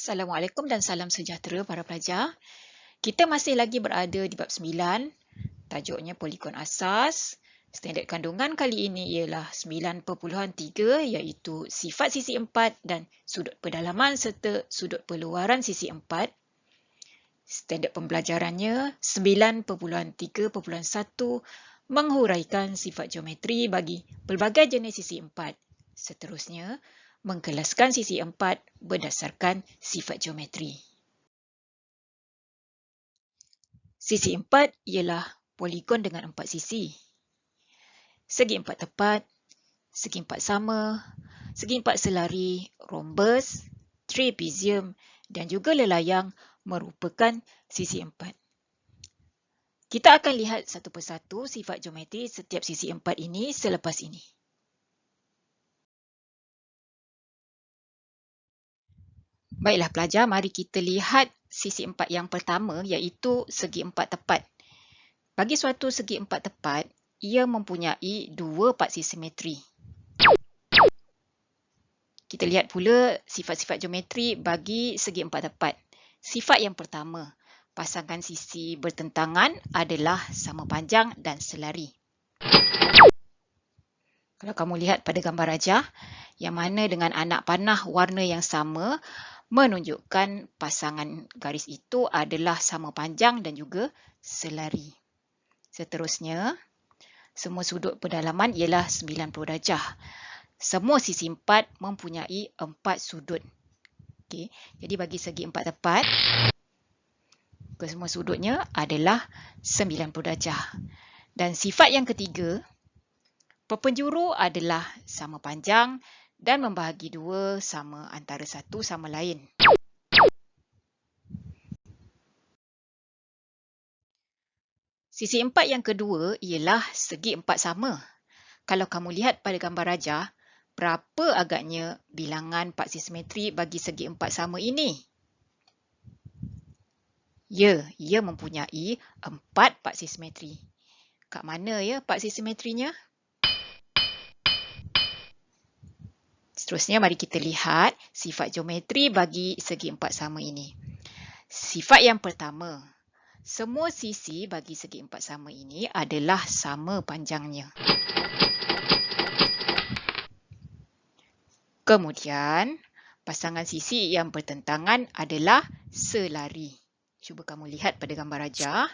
Assalamualaikum dan salam sejahtera para pelajar. Kita masih lagi berada di bab 9, tajuknya poligon asas. Standard kandungan kali ini ialah 9.3 iaitu sifat sisi 4 dan sudut pedalaman serta sudut peluaran sisi 4. Standard pembelajarannya 9.3.1 menghuraikan sifat geometri bagi pelbagai jenis sisi 4. Seterusnya, mengkelaskan sisi 4 berdasarkan sifat geometri. Sisi 4 ialah poligon dengan 4 sisi. Segi 4 tepat, segi 4 sama, segi 4 selari, rhombus, trapezium dan juga lelayang merupakan sisi 4. Kita akan lihat satu persatu sifat geometri setiap sisi 4 ini selepas ini. Baiklah pelajar, mari kita lihat sisi 4 yang pertama iaitu segi 4 tepat. Bagi suatu segi 4 tepat, ia mempunyai dua paksi simetri. Kita lihat pula sifat-sifat geometri bagi segi 4 tepat. Sifat yang pertama, pasangan sisi bertentangan adalah sama panjang dan selari. Kalau kamu lihat pada gambar rajah, yang mana dengan anak panah warna yang sama, menunjukkan pasangan garis itu adalah sama panjang dan juga selari. Seterusnya, semua sudut pedalaman ialah 90 darjah. Semua sisi 4 mempunyai 4 sudut. Okey, jadi bagi segi 4 tepat, kesemua sudutnya adalah 90 darjah. Dan sifat yang ketiga, perpenjuru adalah sama panjang dan membahagi dua sama antara satu sama lain. Sisi 4 yang kedua ialah segi 4 sama. Kalau kamu lihat pada gambar rajah, berapa agaknya bilangan paksi simetri bagi segi 4 sama ini? Ya, ia mempunyai 4 paksi simetri. Kat mana ya paksi simetrinya? Seterusnya, mari kita lihat sifat geometri bagi segi 4 sama ini. Sifat yang pertama, semua sisi bagi segi 4 sama ini adalah sama panjangnya. Kemudian, pasangan sisi yang bertentangan adalah selari. Cuba kamu lihat pada gambar rajah.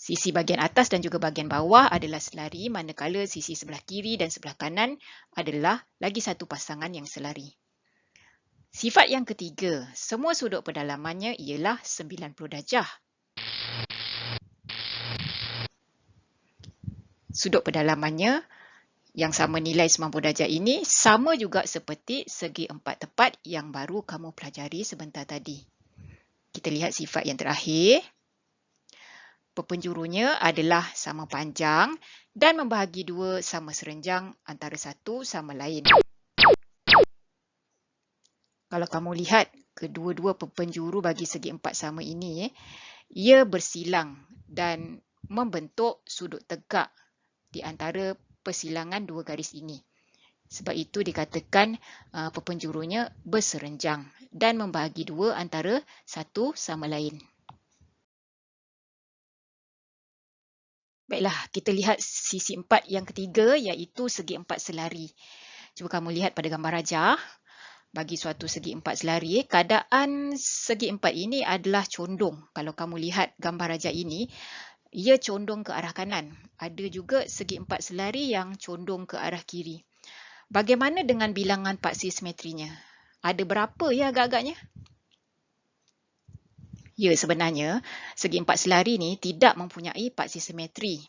Sisi bahagian atas dan juga bahagian bawah adalah selari, manakala sisi sebelah kiri dan sebelah kanan adalah lagi satu pasangan yang selari. Sifat yang ketiga, semua sudut pedalamannya ialah 90 darjah. Sudut pedalamannya yang sama nilai 90 darjah ini sama juga seperti segi 4 tepat yang baru kamu pelajari sebentar tadi. Kita lihat sifat yang terakhir. Perpenjurunya adalah sama panjang dan membahagi dua sama serenjang antara satu sama lain. Kalau kamu lihat kedua-dua perpenjuru bagi segi 4 sama ini, ia bersilang dan membentuk sudut tegak di antara persilangan dua garis ini. Sebab itu dikatakan perpenjurunya berserenjang dan membahagi dua antara satu sama lain. Baiklah, kita lihat sisi 4 yang ketiga iaitu segi 4 selari. Cuba kamu lihat pada gambar rajah. Bagi suatu segi 4 selari, keadaan segi 4 ini adalah condong. Kalau kamu lihat gambar rajah ini, ia condong ke arah kanan. Ada juga segi 4 selari yang condong ke arah kiri. Bagaimana dengan bilangan paksi simetrinya? Ada berapa ya agak-agaknya? Ya, sebenarnya segi 4 selari ni tidak mempunyai paksi simetri.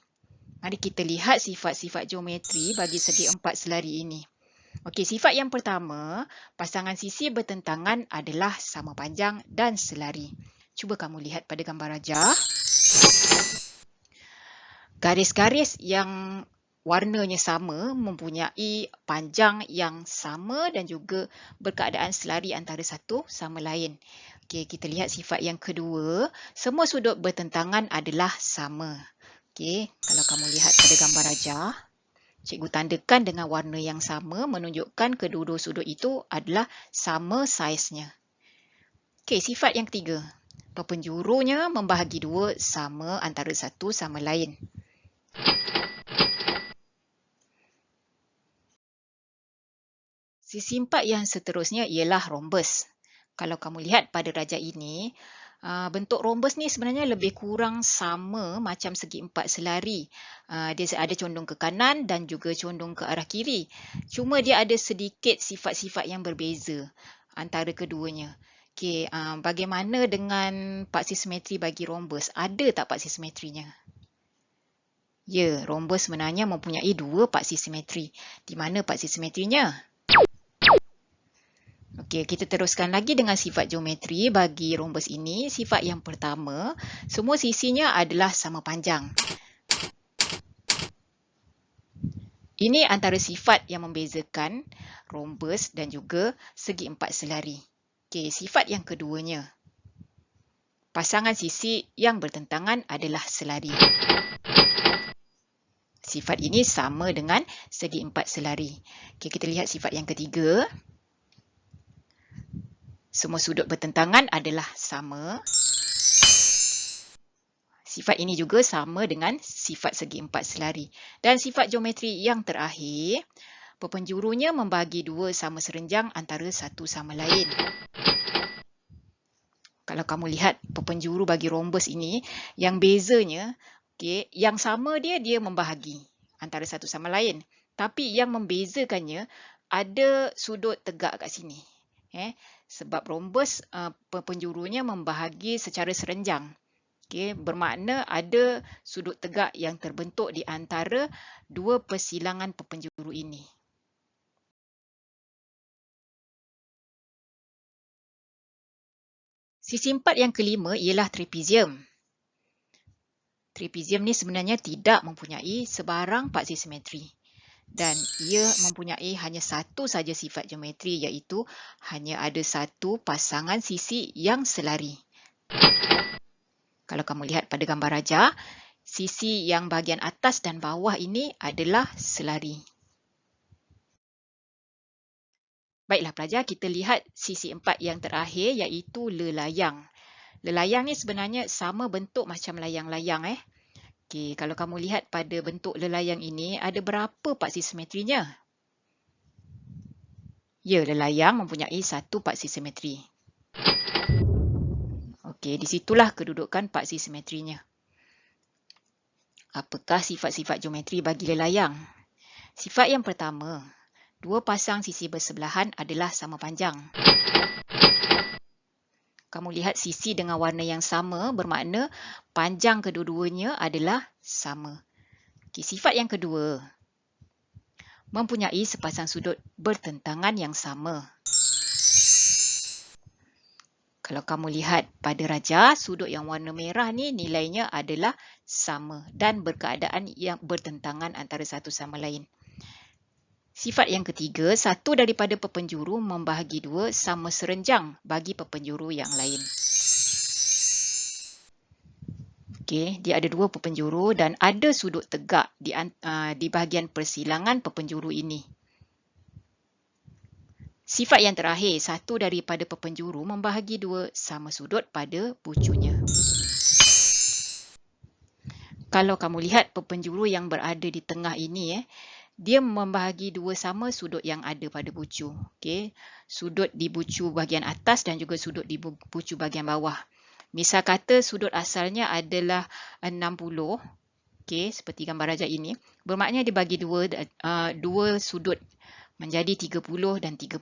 Mari kita lihat sifat-sifat geometri bagi segi 4 selari ini. Okey, sifat yang pertama, pasangan sisi bertentangan adalah sama panjang dan selari. Cuba kamu lihat pada gambar rajah. Garis-garis yang warnanya sama mempunyai panjang yang sama dan juga berkeadaan selari antara satu sama lain. Okey, kita lihat sifat yang kedua, semua sudut bertentangan adalah sama. Okey, kalau kamu lihat pada gambar rajah, Cikgu tandakan dengan warna yang sama menunjukkan kedua-dua sudut itu adalah sama saiznya. Okey, sifat yang ketiga. Perpenjurunya membahagi dua sama antara satu sama lain. Sisi empat yang seterusnya ialah rhombus. Kalau kamu lihat pada rajah ini, bentuk rhombus ni sebenarnya lebih kurang sama macam segi empat selari. Dia ada condong ke kanan dan juga condong ke arah kiri. Cuma dia ada sedikit sifat-sifat yang berbeza antara keduanya. Okey, bagaimana dengan paksi simetri bagi rhombus? Ada tak paksi simetrinya? Ya, rhombus sebenarnya mempunyai dua paksi simetri. Di mana paksi simetrinya? Okey, kita teruskan lagi dengan sifat geometri bagi rhombus ini. Sifat yang pertama, semua sisinya adalah sama panjang. Ini antara sifat yang membezakan rhombus dan juga segi empat selari. Okey, sifat yang keduanya, pasangan sisi yang bertentangan adalah selari. Sifat ini sama dengan segi empat selari. Okey, kita lihat sifat yang ketiga. Semua sudut bertentangan adalah sama. Sifat ini juga sama dengan sifat segi empat selari. Dan sifat geometri yang terakhir, perpenjurunya membahagi dua sama serenjang antara satu sama lain. Kalau kamu lihat perpenjuru bagi rhombus ini, yang bezanya, okay, yang sama dia membahagi antara satu sama lain. Tapi yang membezakannya, ada sudut tegak kat sini. Sebab rhombus perpenjurunya membahagi secara serenjang. Okay, bermakna ada sudut tegak yang terbentuk di antara dua persilangan perpenjuru ini. Sisi empat yang kelima ialah trapezium. Trapezium ni sebenarnya tidak mempunyai sebarang paksi simetri. Dan ia mempunyai hanya satu saja sifat geometri, iaitu hanya ada satu pasangan sisi yang selari. Kalau kamu lihat pada gambar rajah, sisi yang bahagian atas dan bawah ini adalah selari. Baiklah pelajar, kita lihat sisi empat yang terakhir, iaitu lelayang. Lelayang ni sebenarnya sama bentuk macam layang-layang. Okey, kalau kamu lihat pada bentuk lelayang ini, ada berapa paksi simetrinya? Ya, lelayang mempunyai satu paksi simetri. Okey, di situlah kedudukan paksi simetrinya. Apakah sifat-sifat geometri bagi lelayang? Sifat yang pertama, dua pasang sisi bersebelahan adalah sama panjang. Kamu lihat sisi dengan warna yang sama bermakna panjang kedua-duanya adalah sama. Okay, sifat yang kedua, mempunyai sepasang sudut bertentangan yang sama. Kalau kamu lihat pada rajah, sudut yang warna merah ni nilainya adalah sama dan berkeadaan yang bertentangan antara satu sama lain. Sifat yang ketiga, satu daripada perpenjuru membahagi dua sama serenjang bagi perpenjuru yang lain. Okey, dia ada dua perpenjuru dan ada sudut tegak di bahagian persilangan perpenjuru ini. Sifat yang terakhir, satu daripada perpenjuru membahagi dua sama sudut pada bucunya. Kalau kamu lihat perpenjuru yang berada di tengah ini, dia membahagi dua sama sudut yang ada pada bucu. Okay. Sudut di bucu bahagian atas dan juga sudut di bucu bahagian bawah. Misal kata sudut asalnya adalah 60. Okay, seperti gambar rajah ini. Bermakna dia bagi dua sudut menjadi 30 dan 30.